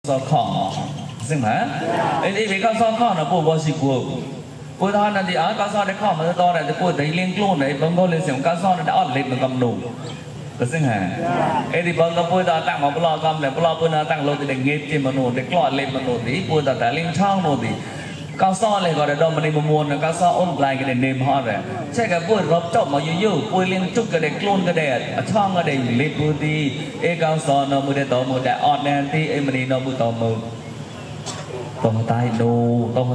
sao khó xem hả ấy đi về cao sao khó là bộ bao xịt của bộ thằng này thì ở cao sao đấy khó mà to này thì bộ đấy liên luôn đấy bông bông lên xem cao sao nó đã ọt lên mà cầm nụ xem hả ấy thì bông bộ ta tăng mà bộ cầm này bộ ta tăng lâu thì để nghe trên mà nụ để clot lên mà nụ thì bộ ta đã lên trong nụ thì cao sao này gọi là đom mà đi mua cao sao ôn lại cái để nêm họ rồiใช่cái bộ rập chọc mà yêu bộ liên chút cái để clone cái để trong cái để lên bộ thì ấy cao sao nó mua để tao mua để ọt này thì ấy mà đi nó mua tao mua tông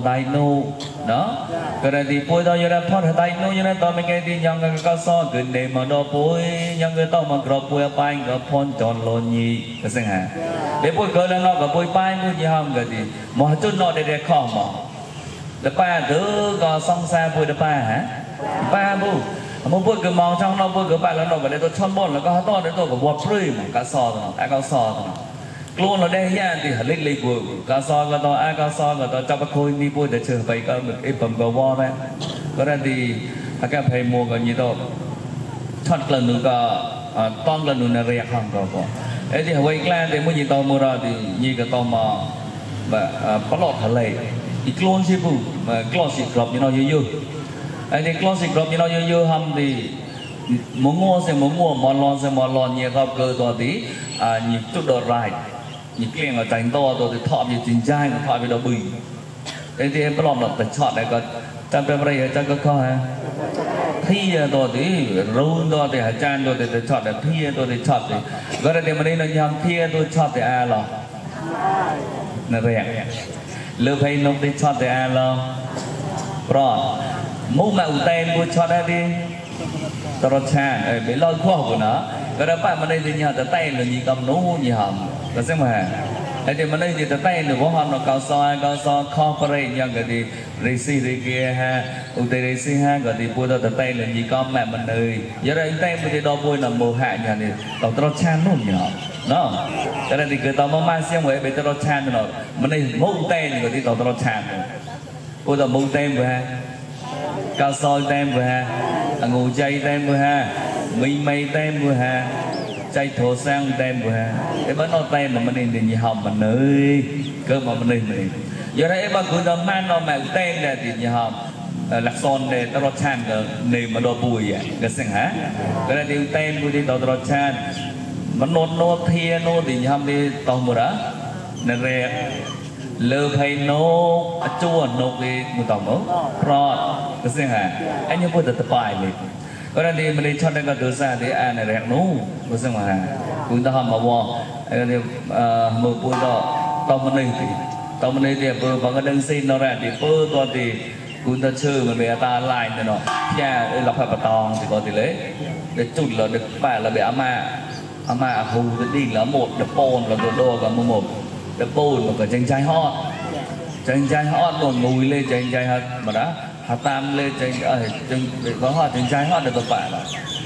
tay nô đó cái này thì bôi tao như là phật tay nô như là tao mình nghe thì nhang cái cao so cái để mà đó bôi nhang cái tao mà gọt bôi bay gọt phun tròn lon nhì cái gì hả để bôi cái là nó cái bôi bay bôi gì ham cái gì mà chút nó để khó mà để ba đứa có song xa bôi để ba hả ba bu một bôi cái màu trong nó bôi cái ba là nó cái để tôi chọn bón là có to để tôi có bọt free mà cá so rồi cá so rồi luôn là đây nha thì hẳn lịch của cá so cái to cá so cái to cho bác khôi đi bôi để chờ vậy có được ít phẩm cầu vo đấy có đây thì các thầy mua cái gì đó chọn lần nữa có toàn lần nữa là rẻ không có ấy thì vậy là để mua gì to mua ra thì như cái to mà bắt lọt thở lệ ít luôn chứ phụ mà close xịt gọt như nó dư ấy thì close xịt gọt như nó dư hầm thì muốn mua sẽ muốn mua món lon nhiều gặp cơ to tí nhịp chút đợt rải nhịp kia là tránh to rồi thì thọ như chính trai thọ về đó bì đấy thì em có làm được chọn này có trong cái đây trong cái kho ha thi rồi thì run rồi thì hải chan rồi thì chọn để thi rồi thì chọn thì cái này mà đây là nhầm thi tôi chọn thì ai lo là rẻ lừa hay nông thì chọn thì ai lo rồi mũ mạo tên tôi chọn ra đi tao cha bị lôi khoa của nó cái đó bạn mà đây thì nhà tay là gì cầm nấu gì hầm là xem mà ấy thì mà đây thì tay được có hầm nó cao so corporate nhà cái thì resi kia ha UTC ha cái thì bôi tao tay là gì con mẹ mình ơi giờ đây tay mình thì đo bôi là màu hạ nhà thì tao cha nó nhỏ nó cái này thì cái tao mà xem vậy bị tao cha nó mà đây mũ tay thì cái tao cha bôi tao mũ tay vừa ha cao so tay vừa ha ngủ chay tem vừa ha mây tem vừa ha chay thổ sang tem vừa ha cái bánh nó tem mà mình đi gì hồng mình ơi cơ mà mình đi giờ đây em bảo cứ tao mang nó mẹ tem này thì gì hồng lạc son để tao chan cái này mà đồ bùi vậy cái gì hả cái này đi tem bùi đi tao chan mà nốt thia nốt thì gì hồng đi tao một đó nè rè lơ hay nốt chua nốt đi một tàu mỡ rọt cái gì hả anh nhớ vừa tập bài này cái này thì mình đi chọn cái từ xa thì anh này đẹp nốt cái gì mà chúng ta hầm mà bò cái này một buổi đó tàu mình đi thì vừa bằng cái đơn xin nó ra thì vừa to thì chúng ta chơi mà bé ta lại nữa nó cha đây là phải bắt tòng thì có thì lấy để chụp là được phải là bé ama hù đi là một đập pôn là đồ cả một đập pôn một cái tranh trai hot còn ngồi lên tranh trai hot mà đã hạt tam lên tranh có hot tranh trai hot được phải là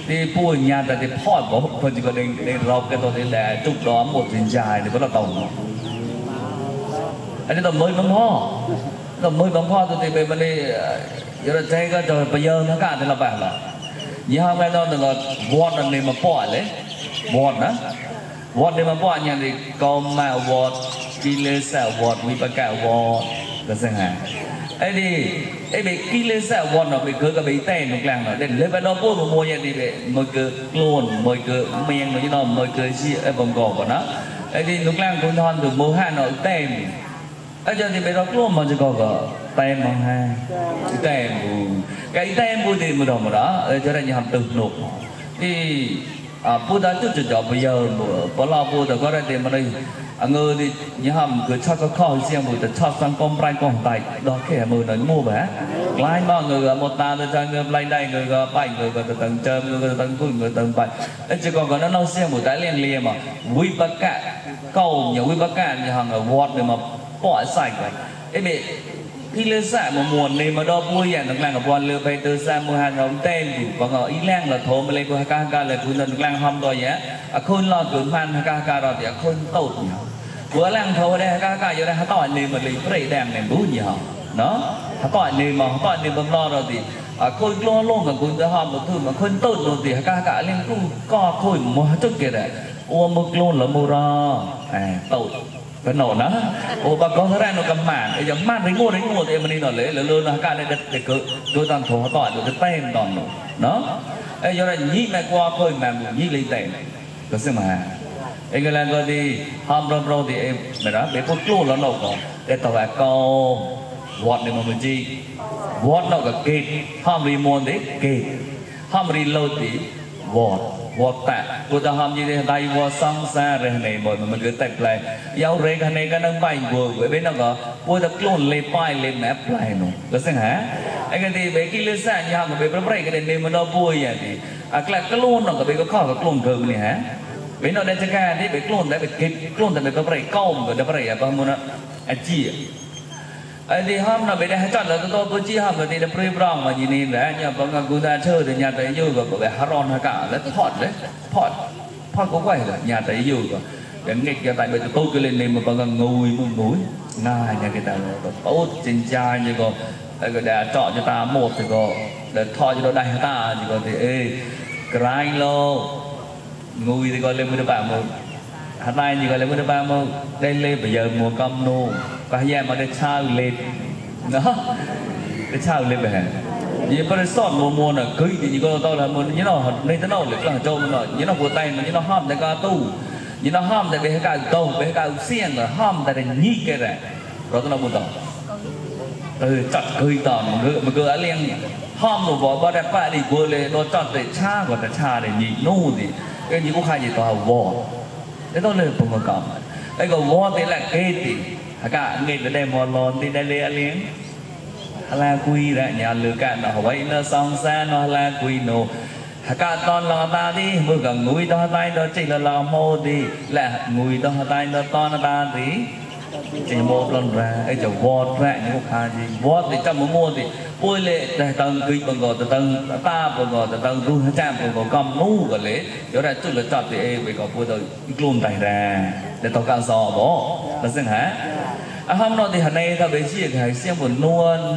đi bùi nhà tại thì hot có phần chỉ có đền rọc cái tôi thì là chụp đó một tranh trai thì có là tổng anh ấy tầm mới bấm ho tôi thì về bên đây giờ là chơi cái rồi bây giờ nó cả thì là bạn là như hôm nay nó đừng có vót là nên mà bỏ lấy vót đó vót nên mà bỏ nhà thì con mèo vót kỳ lê xảo vótมีประกาศวอก็สั่งหาไอ้ดิไอ้เบกีเลสวอนเนาะไปคือกับไปเต้นตรงกลางเนาะเด่นเลยไปนอปูมัวอย่างดิเบมวยเกอโกลนมวยเกอเมียงเนาะที่นอมวยเกอชีไอ้บงกอกเนาะไอ้ดิตรงกลางคุณทอนถึงโมหะเนาะเต้นไอ้เจ้าที่ไปรอกลัวมันจะก็เต้นมองฮะเต้นบูไก่เต้นบูที่มันดอกมันเนาะไอ้เจ้าได้ยังตึกหนุกที่ปูตาจุดจุดจ่อไปเยอะพอเราปูแต่ก็ได้เต็มมาเลยngười thì như hầm cứ cho có kho xem buổi tập cho sang công prai công tài đó kẻ mười nói mua bả lại bao người một ta từ cho người lại đây người bảy người từ tầng trơm người tầng cùi người tầng bảy đấy chỉ còn nó xem buổi tái liền mà quý bác cả cầu nhiều quý bác cả như hàng ở vọt để mà bỏ sạch vậy ấy bị khi lên xạ một mùa này mà đo vuiอย่างนักแรงกับวันเรือไปtừ xa mua hàng ông tên thì còn ở ý lang là thổ mà lên của ca làคุณนักแรงhâm rồi nhéคุณรอเกินพันca rồi thìคุณตดbữa lang thổ đây ca giờ đây họ tỏi này mà lấy cái đèn này bú nhiều nó họ tỏi này mà họ tỏi này bằng lo rồi thìคุณlo luônกับคุณจะหอมmột thứ màคุณตดrồi thì ca lên cũng co thôi mà chút kia đấy ôm một luôn là mua ra tột cái nổ nó ô bà con thế này nó cầm màn bây giờ màn đánh ngô thì mình đi nó lấy lớn nó cả đây để cứ toàn thổ tỏi được cái tên toàn nổ nó ấy giờ này nhị mẹ qua coi mà nhị lấy tiền có xem mà ấy cái lần coi đi hôm rồi thì em mày đó để con luôn nó nổ còn để tàu bạc câu vọt để mà mình chi vọt nó cả kệt hôm đi mua đấy kệt hôm đi lâu thì vọt vọt tạ cô ta hôm như thế đây vọt xong xa rồi này mọi mình cứ tạch lại giao rê cái này cái nâng bay vừa với bên nó có cô ta luôn lên bay lên mép lại nó có xem hả anh cái gì về cái lưới xa nhà mà về bấm cái này mình nó vui vậy thì cái luôn nó có về có khó cái luôn cơm này hả bên nó đây chắc cái đi về luôn đấy về kịp luôn tại về bấm câu rồi đập rồi bao nhiêu nó chi thì hôm nào bây giờ chọn là tôi bố trí hôm là thì là pre-brown mà nhìn này nhà có người cô ta chơi thì nhà tới yêu rồi có vẻ haron hay cả là thọt đấy thọt có quay là nhà tới yêu rồi cái nghịch cái tại bây giờ tôi cứ lên này mà có người ngồi ngay nhà cái ta tốt trên trai như có cái để chọn cho ta một thì có để thọ cho nó đầy ta thì có thể cái lo ngồi thì coi lên mới được bạn một hạt này như gọi là mới được bạn một đây lên bây giờ mùa cam nô có hay mà để trao lên đó để trao lên về như có cái sọt mùa là cưới thì như có tao là muốn như nào nên thế nào để là trâu nó như nào của tay mà như nào hom tại ca tu như nào hom tại về cái tàu về cái xiên rồi hom tại để nhị cái này rồi tao muốn tao từ chặt cưới tao mà cứ ở liền hom rồi bỏ bao đẹp phải đi vừa lên nó chặt để cha và để cha để nhị nô thì cái như có hai gì tao vò thế tao lên cùng một cọng cái còn vò thì là cái thì cả người ta đem mòn lon thì đây là liền là quy ra nhà lừa cả nó vậy nó xong xa nó là quy nô cả toàn là ta đi mưa gần núi đó tay đó chỉ là làm mô đi là núi đó tay đó to nó ta tí chỉ một lần ra cái chỗ vót ra những cái khai gì vót thì trong mua thì bôi lệ để tầng kinh bằng gò tầng ta bằng gò tầng ru chạm bằng gò cầm nú cái lễ chỗ này tức là chọn thì em phải có bôi rồi luôn tay ra để tao càng sò bỏ là xem hả hôm nay thì hôm nay ta về chia cái xem một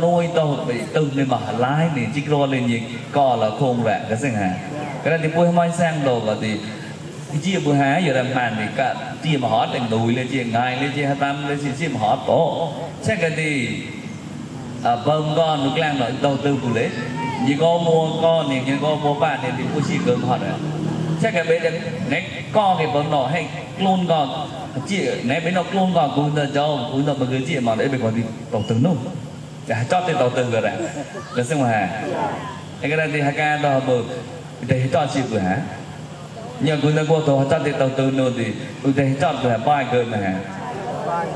nuôi tao bị từng lên mà lái thì chỉ lo lên gì co là không vậy cái xem hả cái này thì bôi mai sang đồ và thì chia bữa há giờ làm màn thì cả chia mà hót thành đùi lên chia ngày lên chia tam lên chia mà hót tổ chắc cái gì bơm con nước lang nói đầu tư của đấy chỉ có mua con thì nhưng có mua bạn thì mua chỉ cơm hót rồi chắc cái bé đấy nét con thì bơm nọ hay luôn còn chia nét bé nó luôn còn cũng là cho cũng là một cái chia mà đấy phải còn đi đầu tư nữa để cho tiền đầu tư rồi đấy là xem mà cái này thì hai ca đó bờ để cho chia bữa há nhưng người ta qua tổ chọn thì đầu tư nữa thì người ta chọn là bài cơ mà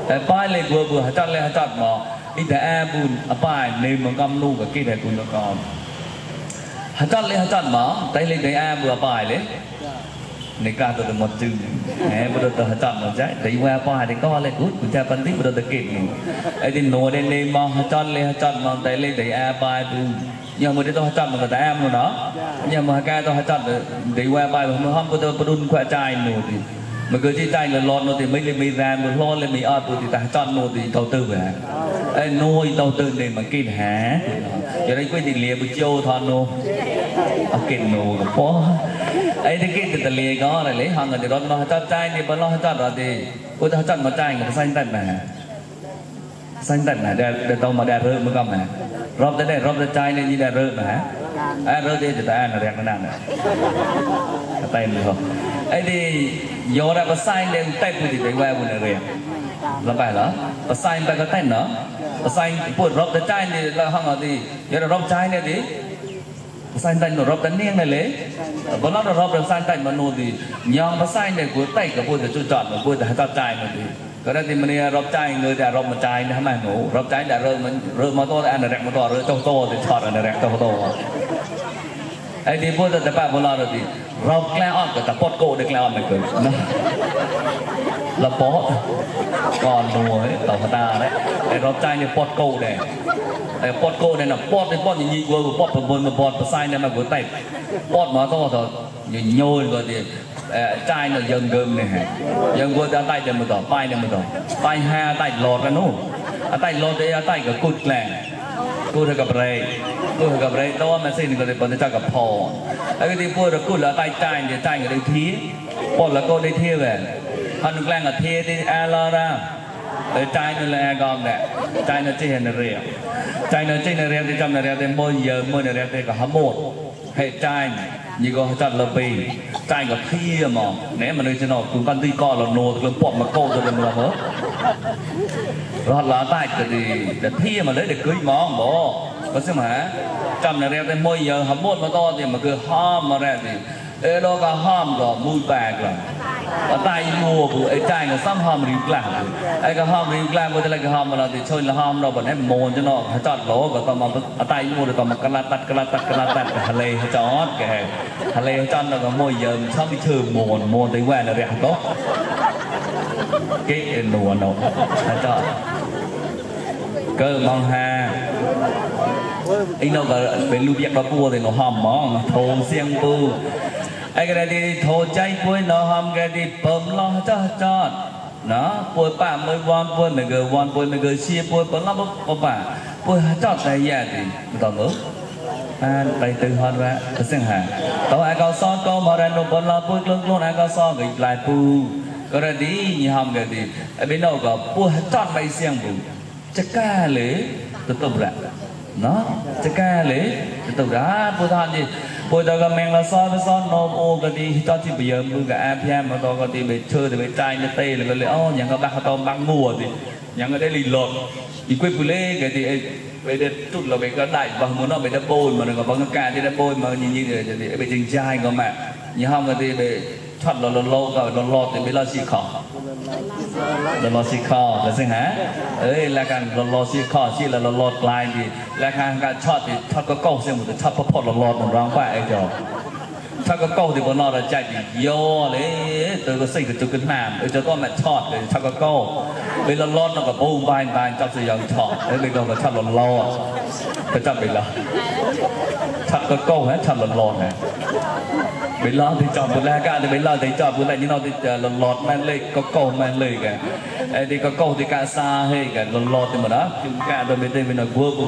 tại bài lên vừa chọn lên chọn mà đi tại bùn bài nên mà cầm nu cái kia này cũng nó còn chọn lên chọn mà tay lên cái vừa bài đấy này cả từ một chừng bữa đầu từ chọn một trái tại qua bài thì có lên cút của cha phân tích bữa đầu từ kịp ấy thì nô lên lên mà chọn lên chọn mà tay lên cái bài bùn nhưng mà để tôi chọn một cái em luôn đó nhưng mà cái tôi chọn để qua bài mà hôm tôi đun khoa trai nữa thì mà cứ chỉ trai là lon nó thì mấy lên mấy ra một lon lên mấy ở thì ta chọn nó thì đầu tư về nuôi đầu tư để mà kinh hả giờ đây quyết định liền một chiêu thon nó kinh nó có ấy thì cái từ liền có là lấy hàng người thì đó nó chọn trai thì bọn nó chọn rồi thì tôi ta chọn một trai người ta xanh tận này để tao mà đẹp hơn mới cầm này rộp tới đây rộp tới trai nên như là rơi mà rơi đi thì ta là đẹp nó nằm này tay mình không ấy thì do ra có sai nên tay mình thì phải qua một này rèn là phải đó có sai ta có tay nữa có sai buồn rộp tới trai thì là không thì do là rộp trai này thì sai tay nó rộp tới niên này lấy bọn nó rộp được sai tay mà nó thì nhong có sai này của tay cả buồn thì chọn mà buồn thì cho trai mà thì cái đó thì mình rộp trai người ta rộp một trai nó mà ngủ rộp trai đã rơi mà to ăn là rẹt mà to rơi trong to thì chọt là rẹt trong to ấy thì bây giờ tập bạn lo rồi thì rộp leo on cái tập pot cổ được leo on này cười là pot còn đùa ấy tàu ta đấy cái rộp trai như pot cổ này cái pot cổ này là pot như nhị vừa pot một pot sai này mà vừa tay pot mà to rồi nhồi rồi thì trai nó dần gơm này dần vừa ra tay để mà tỏ tay để mà tỏ tay ha tay lọt ra nút tay lọt để tay cái cụt lẹ cụt gặp rây đó mà xin người ta còn cho gặp phò cái gì vừa được cụt là tay trai thì trai người đây thí pot là cô đây thia về hắn được lang ở thia thì lo ra trai nó là con nè trai nó chỉ là rìa trai nó chỉ là rìa thì trong là rìa thì môi giờ môi là rìa thì có hâm một hệ trai như có chặt là bì trai có khi mà nếu mà nơi trên nó cũng con đi co là nô thì bọn mà câu rồi là hết rồi là tay thì để thi mà lấy để cưới món bỏ có xem hả trong là rìa thì môi giờ hâm một mà to thì mà cứ ham mà rìa thì ê đó có ham rồi mùi bạc rồi ở tay mua của ấy trai là xăm ham rìu làm ấy cái ham rìu làm với lại cái ham mà là thì chơi là ham đâu bọn em mồn cho nó chọn lỗ và còn mà ở tay mua được còn mà cala tát hà lê chót cái hà lê chọn là có môi giờ xong đi chơi mồn tới quen là đẹp tốt cái nùa nổ chọn cơ mong ha anh đâu có bên lưu việc đó cua thì nó hòm món thô xiên tu ai cái này thì thô chay bôi nó hòm cái thì bấm lo cho nó bôi pa mới von bôi mình gờ chia bôi bấm lo bốc pa bôi chót này vậy thì còn nữa đây từ hơn ra xem hả tao ai cao son câu mà ra nộp bấm lo bôi luôn ai cao son cái lại pu cái này đi như hòm cái thì bên đâu có bôi chót bay xiên bù chắc ca lễ từ từ ra nó chắc ca lễ từ từ ra bôi than gì bôi tao cái men là son nó ô cái đi cho chị bây giờ mưa cả APM mà tao cái đi về chơi thì về trai như tây là cái lễ ô những cái bác tao băng mùa thì những cái đấy lì lọt thì quên phụ lê cái thì về đây chút là về cái đại bằng muốn nó về đắp bôi mà đừng có bằng cái ca thì đắp bôi mà như thì về trình trai có mà như không cái thì về thoát là lâu rồi lọt thì mới lo xì khó lo xì khó là gì hả ấy là càng lo xì khó chỉ là lọt lại thì là càng thoát thì thoát có câu xem một cái thoát có lọt một rong phải cho thoát có câu thì bọn nó là chạy thì vô đấy từ cái xây cái nàm cho con mẹ thoát thì thoát có câu bây giờ lọt nó có bông vai cho sự dòng thoát đấy bây giờ là thoát lọt cái chắc bây giờ thoát có câu hết thoát lọt này bây giờ thì chọn một lá cả thì bây giờ thì chọn một lá như nào thì lọt men lên có câu men lên cả thì có câu thì cả xa hay cả lọt thì mà đó chúng cả rồi bên đây bên nói vừa bù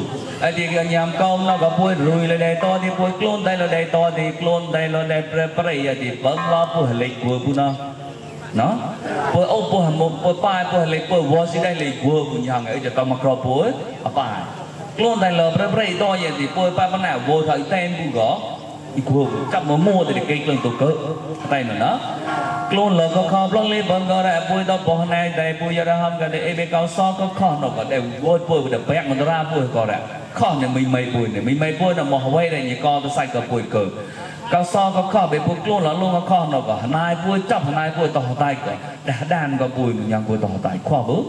thì cái nhám câu nó có bôi rùi là đây to thì bôi clone đây là đây to thì clone đây là đây prepare thì bấm lo bôi lịch vừa bù nó bôi ô bôi hàm bôi pai bôi lịch bôi vô xí đây lịch vừa bù nhàng ấy cho tao mặc rồi bôi à pai clone đây là prepare to vậy thì bôi pai bên nào vô thời tên bù gõ cua chắp mà mua thì cái lần tổ cỡ tay nó clone là có kho plong lên bận có ra bôi đó bỏ này đây bôi ra hâm cái này em cao so có kho nó có đều bôi được bẹt mà ra bôi có ra kho này mình mày bôi là mò quay đây như con tôi xài có bôi cỡ cao so có kho bị bôi clone là luôn có kho nó có hai bôi chắp hai bôi tỏ tay có đã đàn có bôi nhang bôi tỏ tay khoa bớt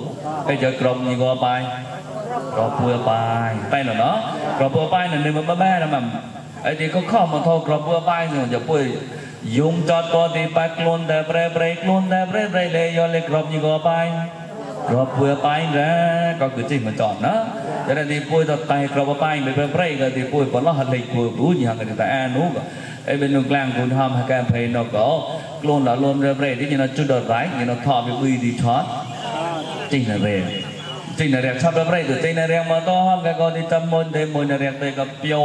bây giờ cầm như có bài có bôi bài tay nó có bôi bài là nên mà ba là mà ấy thì có khó mà thôi gặp bữa bay rồi giờ bữa dùng cho tôi thì bay luôn để break để do lấy gặp như có bay gặp bữa bay ra có cứ chỉ mà chọn đó cho nên thì bữa tập tay gặp bữa bay để break rồi thì bữa còn nó hành lịch bữa bữa gì hàng người ta ăn uống ấy bên nước làng cũng ham hay cam phê nó có luôn là luôn break thì như nó chút đợt rái như nó thọ bị bươi đi thoát chính là rèn sắp break rồi chính là rèn mà to ham cái con đi chăm môn thêm môn là rèn tới gặp pio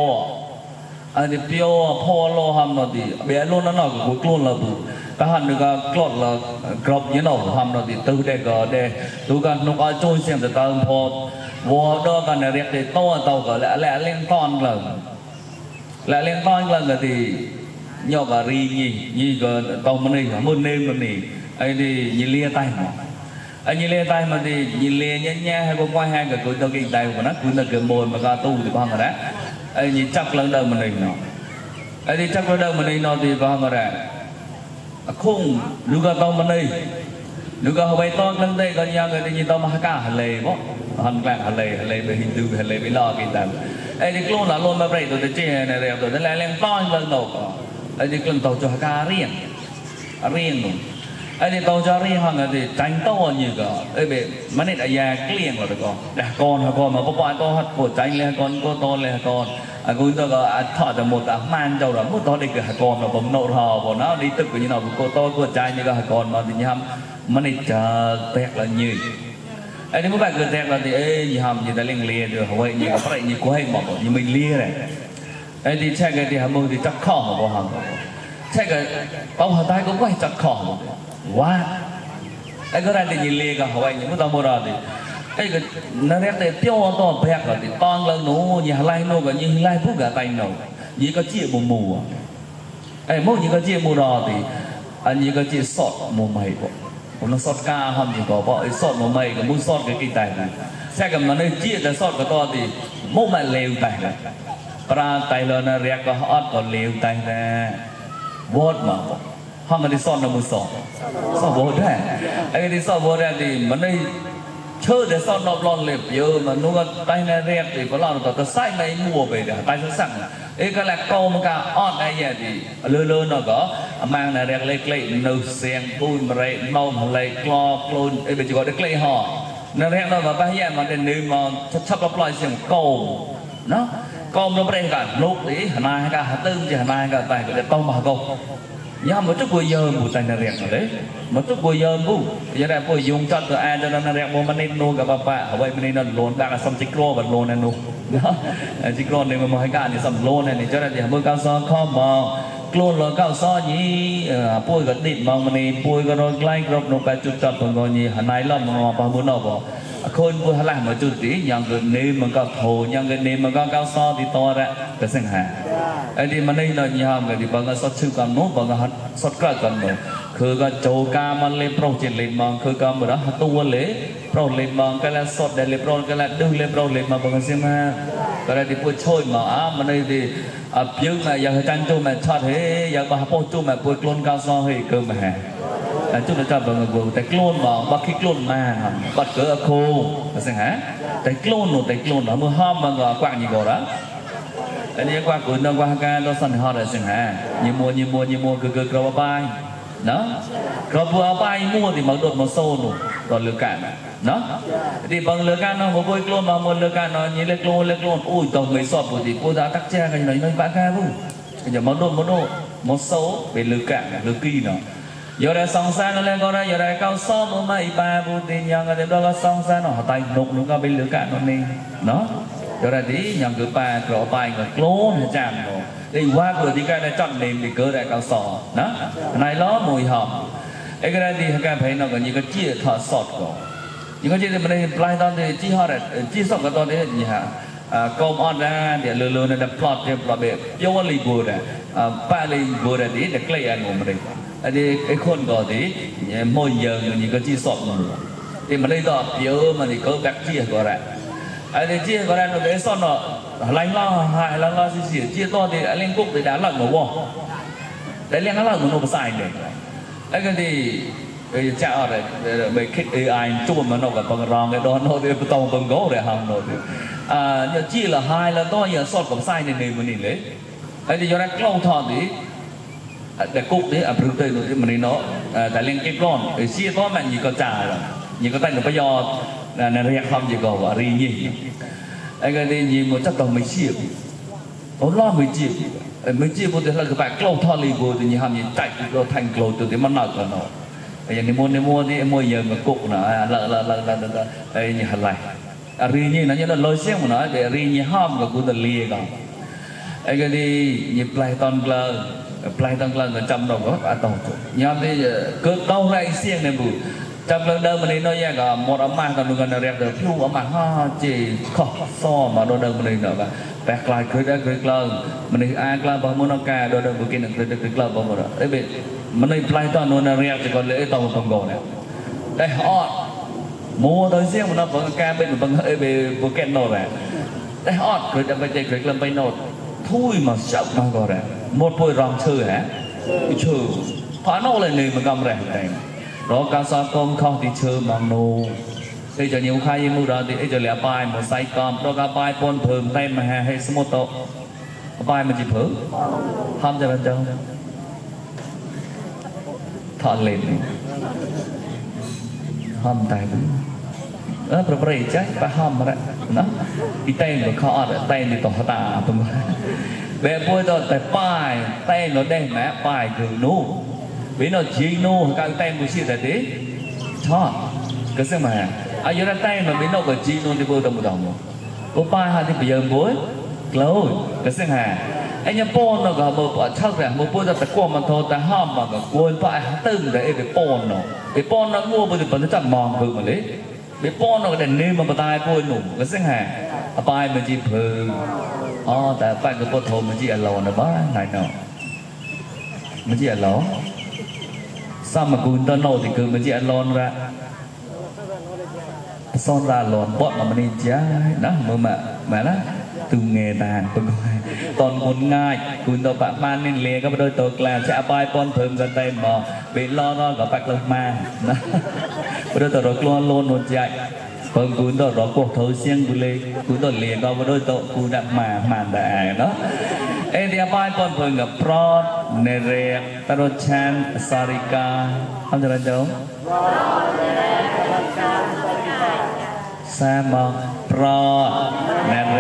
anh đi pio phô lo ham nó thì bé luôn nó của luôn là bự các hắn được clot là cọp như nào ham nó thì từ đây có đây từ cái nó có trôi xem từ tao phô vô đó cái này rẹt thì to tàu có lẽ lên con là thì nhỏ cả ri nhỉ cái tàu mình này muốn nêm mình này anh thì nhìn lia tay mà anh nhìn lia tay mà thì nhìn lia nhẹ hay có quay hai cái cuối tao kinh tay của nó cuối là cái mồi mà ca tu thì bao người đấy anh nhìn chắc lần đầu mình này nó anh đi chắc lần đầu mình này nó thì bao người đấy không nếu có tao mình này nếu có bay to lần đây còn nhau người thì nhìn tao mà cả hạt lề bó hạt lề về hình tượng hạt lề về lo cái tầm anh đi luôn là luôn mà vậy tôi chơi này đẹp tôi lại lên to lần đầu anh đi lần tàu cho cả riêng luôn anh đi tàu cho riêng hàng thì tránh to như cả ấy bị mấy này đã già liền rồi được con đã con mà có to hạt của tránh lên con có to lên con anh cũng tôi có thọ được một man châu đó một to đi cái hạt con mà bấm nổ hò của nó đi tức như nào của to của trai như cái hạt con mà thì nhầm mấy này chờ tẹt là như anh mấy bạn cười tẹt là thì gì hầm gì ta liền liền được vậy như cái như quay mà như mình lia này anh thì chạy cái thì hầm mông thì chắc khó mà có hầm chạy cái bao hạt tay cũng quay chắc khó quá ไอ้ก็ได้แต่ยินเลยก็หอยนี่มุตามรอดิไอ้ก็นั่นแหละแต่เปี้ยวต่อแบกก็ดิตอนเราหนูยิงไล่หนูก็ยิงไล่พวกก็ไตหนูยิงก็เจี๊ยบมูไอ้โมยิงก็เจี๊ยบมูรอดิอันยิงก็เจี๊ยบสดมูไม่บ่ผมต้องสดกาห้ามยิงก็บ่ไอ้สดมูไม่ก็มูสดก็กี่ไตนะแค่กับมันไอ้เจี๊ยบแต่สดก็ต่อดิมูไม่เลวไตนะปลาไตเรานั่นเรียกก็อดก็เลวไตนะวอดมาห้องมันที่ซ่อนในมือซ่อนโบได้ไอ้ที่ซ่อนโบได้ที่มันได้เชื่อแต่ซ่อนนอกร้อนเล็บเยอะมันนู้ก็ไตในเรียกที่พอเราตัวใส่ในมัวไปเดี๋ยวไตสั่งไอ้ก็แหละโกมันก็อ้อนไอ้ยันที่เลื่อนๆเนาะก็มังในเรียกเล็กๆนูเสียงปูนอะไรนมอะไรกลอกลูนไอ้เป็นจุดเล็กๆห่อในเรียกเราแบบไปยันมันเป็นนื้อมันชับปล่อยเสียงโกเนาะโกมันเป็นกันลูกนี่นายก็ตึ้งจะนายก็ไตก็จะต้องมาโกยามมันจะป่วยเยิมบุตรในเรียกเลยมันจะป่วยเยิมบุจะได้ป่วยยุงจัดตัวแอนจะนั่นเรียกมันนี่นูกับป้าเอาไว้มันนี่นั่นโลนบ้างสมจิกโร่แบบโลนนั่นนูจิกโร่เนี่ยมันมาให้การเนี่ยสมโลนเนี่ยจะได้เดี๋ยวมือก้าวซ้อนข้อมอกลัวเราก้าวซ้อนยี่ป่วยก็ติดมองมันนี่ป่วยก็โดนใกล้กรอบลงไปจุดจับตัวงอยี่หันไหนล้อมมองปะบุญนอกบ่คนป่วยหันหลังมาจุดตีอย่างเกิดนี้มันก็โผล่อย่างเกิดนี้มันก็ก้าวซ้อนที่ตัวแหละก็เส้นหาไอ้ที่มันนี่เรายามกันที่บางก็สดชื่อกันโน้บางก็สดกระกันโน้คือก็โจกามันเลยโปรเจกต์เลยมองคือก็เหมือนตัวเลยโปรเลยมองก็แล้วสดได้เลยโปรก็แล้วดึงเลยโปรเลยมาบางก็เสียมาก็ได้ที่พูดช่วยมามันนี่ที่ยืมมาอยากจันจูมาช็อตเฮ้อยากมาพูดจูมาพูดกลุ่นก้าวซ้อเฮ้เกินมาฮะจุดนั้นจะบางก็แต่กลุ่นมาบักขี้กลุ่นมาบัดเกิดโคก็เสียฮะแต่กลุ่นหนูแต่กลุ่นเมื่อห้ามมันก็กว้างยิ่งกว่าละอันนี้กว่ากุนต้องกว่าการเราสั่นหอได้สิฮะยิมัวคือกระบายเนาะกระบายมัวที่มันโดดมาโซ่หนูตอนเลือกกันเนาะที่บางเลือกกันเนาะผมไปกลุ่นบางคนเลือกกันเนาะนี่เล็กโลนอุ้ยต้องไม่สอบปกติกูจะตักแจ้งกันหน่อยบ้าแค่รู้อย่ามาโดดมาโซ่เป็นเลือกกันเลือกกี้เนาะอย่าได้สองสารนั่นแหละก็ได้อย่าได้ก้าวซ้อมไม่ปาบุตรยังกันเดี๋ยวก็สองสารเนาะตายหนุกก็เป็นเลือกกันนั่นเองเนาะcho ra tí nhằm cứ ba cọ bài người clone hay chạm rồi đi qua cửa thì cái này chọn nệm thì cỡ đại cao sò đó này nó mùi hòm cái này thì cái phải nó có những cái chia thọ sọt của những cái chia thì mình đây play tao thì chia họ để chia sọt cái tao đấy gì hả công on ra để lừa này đập plot để plot bể yêu anh lì bùa đấy ba lì bùa đấy để clay anh của mình đây thì cái khuôn có tí môi giờ những cái chia sọt mà thì mình đây tao yêu mà thì cỡ các chia của đấyไอ้ที่ชี้ก็ได้เราได้ซ่อนเนาะไล่ล่อหายล่อสิชี้ตัวที่เลี้ยงกุ๊กที่ด่าหลังหนูวะแต่เลี้ยงหลังหนูภาษาอังกฤษไอ้ก็ที่จะอะไรไปคิดAI จุ่มมันออกกับปังรองไอ้ดอนโน้ตที่ตองปังโก้เลยห้ามโน้ตเนี่ยชี้ละหายแล้วตัวอย่างซ่อนกับภาษาในมันนี่เลยไอ้ที่ย้อนกล้องทอดที่แต่กุ๊กที่อัปรุเตอร์ที่มันนี่เนาะแต่เลี้ยงกิ๊กร้อนชี้ตัวมันยิ่งก็จ่าเลยยิ่งก็ตั้งแต่ประโยชน์ในเรียกความยิ่งกว่ารีนี่ไอ้ก็ได้ยินมันจะต้องไม่เชี่ยวผมรอไม่เชี่ยวพอเดี๋ยวเราก็ไปกล้องทอดลีโบตัวนี้ทำยังใจเราแทงกล้องตัวที่มันหนักกันเนาะไอ้อย่างนี้มัวที่มัวเยินกับกุ๊กนะไอ้นี่อะไรรีนี่นั่นยังเราลอยเสียงมันนะแต่รีนี่ห้ามกับกูจะเลี้ยกันไอ้ก็ได้ยินปลายตอนกลางก็จำเราก็ต่อยามที่เกิดเต้าไรเสียงในบุจำเรื่องเดิมมันนี่น้อยแยกกับหมดอามาตอนนึงกันเรียกเดิมพิ้วอามาฮ่าเจ๋ข้อซ้อมาโดนเดิมมันนี่เนาะแปลกลายเคยได้เคยกล้ามันนี่อ่านกล้าบางมันกาโดนเดิมบุกินเคยได้เคยกล้าบางมันไอ้เบ็ดมันนี่ปลายตอนนู้นเรียกจะก่อนเลยไอ้ตอนมันก่อนเนี่ยได้ฮอดมัวตัวเสียงมันน่ะบางกาเป็นบางไอ้เบ็ดบุกินโน่แหละได้ฮอดเคยจะไปเจ๋เคยกล้าไปโน่ทุยมาจับมาก่อนแหละหมดป่วยรองชื่อฮะชื่อพอโน่เลยนี่มันกำแรงแรงรอการสอบกรมเข้าที่เชิญมังโนไอ้เจ้าเหนียวใครยังมูดาที่ไอ้เจ้าเหลี่ยปลายหมดไซกรมรอการปลายปนเพิ่มเต็มมาให้สมุทโตปลายมันจีเพิ่มห้ามจะเป็นเจ้าถอดเลนห้ามตายมึงประเดี๋ยวใจไปห้ามมาแล้วนะอีเต้นกับข้ออ่ะเต้นในต่อตาตรงนั้นแบบพวกตัวแต่ป้ายเต้นเราได้แม้ป้ายคือนู้vì nó chỉ nô cái tay một chiếc tại thế, cho cái gì mà, ai giờ tay mà vì nó có chỉ nô thì bơ đồng một đồng, có ba hai thì bây giờ bối, lâu cái gì hả, anh nhá pon nó cả một chắc là một bữa ta qua mà thôi ta ham mà cả quên phải từng để pon nó cái pon nó mua bây giờ vẫn chậm mòn cứ mà lấy cái pon nó để nên mà tai quên nụ cái sinh hà bài mình chỉ phừแต่ไปกับปฐมมันจีอลอนะบ้าไหนเนาะมันจีอลอซ้ำมากุนตอนโนที่คือมันจีอลอนละซ่อนราหลอนบอดมามันนี่จ้านะมือมาละตูเงตานเป็นไงตอนคนง่ายคุณตัวปะปานนี่เลี้ยก็ไปโดยตัวกลางจะไปปอนเพิ่มกันเต็มบ่เป็นล้อนก็ปักลงมานะไปโดยตัวรถล้วนล้นหมดใจเพิ่มคุณตัวรถพวกเธอเสียงกูเลยคุณตัวเลี้ยก็ไปโดยตัวกูดักมาแต่เนาะเอ็นเดียไปปอนเพิ่มกับพรอดเนเรียตรชันสาริกาทำจะไรจ๊ะแซมปรอเนเร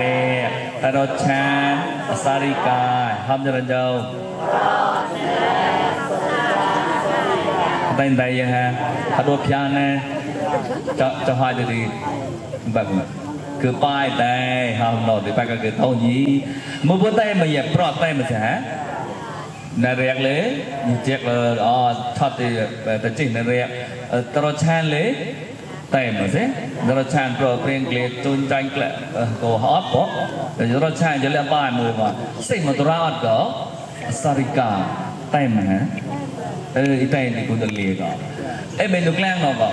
ตรชันสาริกาทำจะไรจ๊ะแต่ใดยังฮะถ้าดูพิจารณาจะหายดีแบบคือป้ายแต่ห้ามหนอดหรือไปก็คือเท่านี้มือพูดแต่มาเหยียบปลอดแต่มาใช่ฮะนาเรียกเลยยิ่งเจ๊กเลยชอบที่แต่จริงนาเรียกตลอดชานเลยแต่มาใช่ตลอดชานโปรเพลงเกลียดจูนใจเกลียดโกฮอตปะแต่ตลอดชานจะเลี้ยบ้านมือมาสิ่งมันตัวร้อนก็สาริกาแต่มาฮะอีแต่นี่กูจะเลี้ยก็เมนูแกล้งเราก็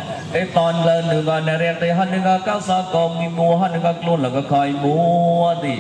ตอนเดินหนึ่งก็นาเรียกแต่หันหนึ่งก็ก้าวสากมีมัวหันหนึ่งก็กลุ้นแล้วก็คอยมัวดิ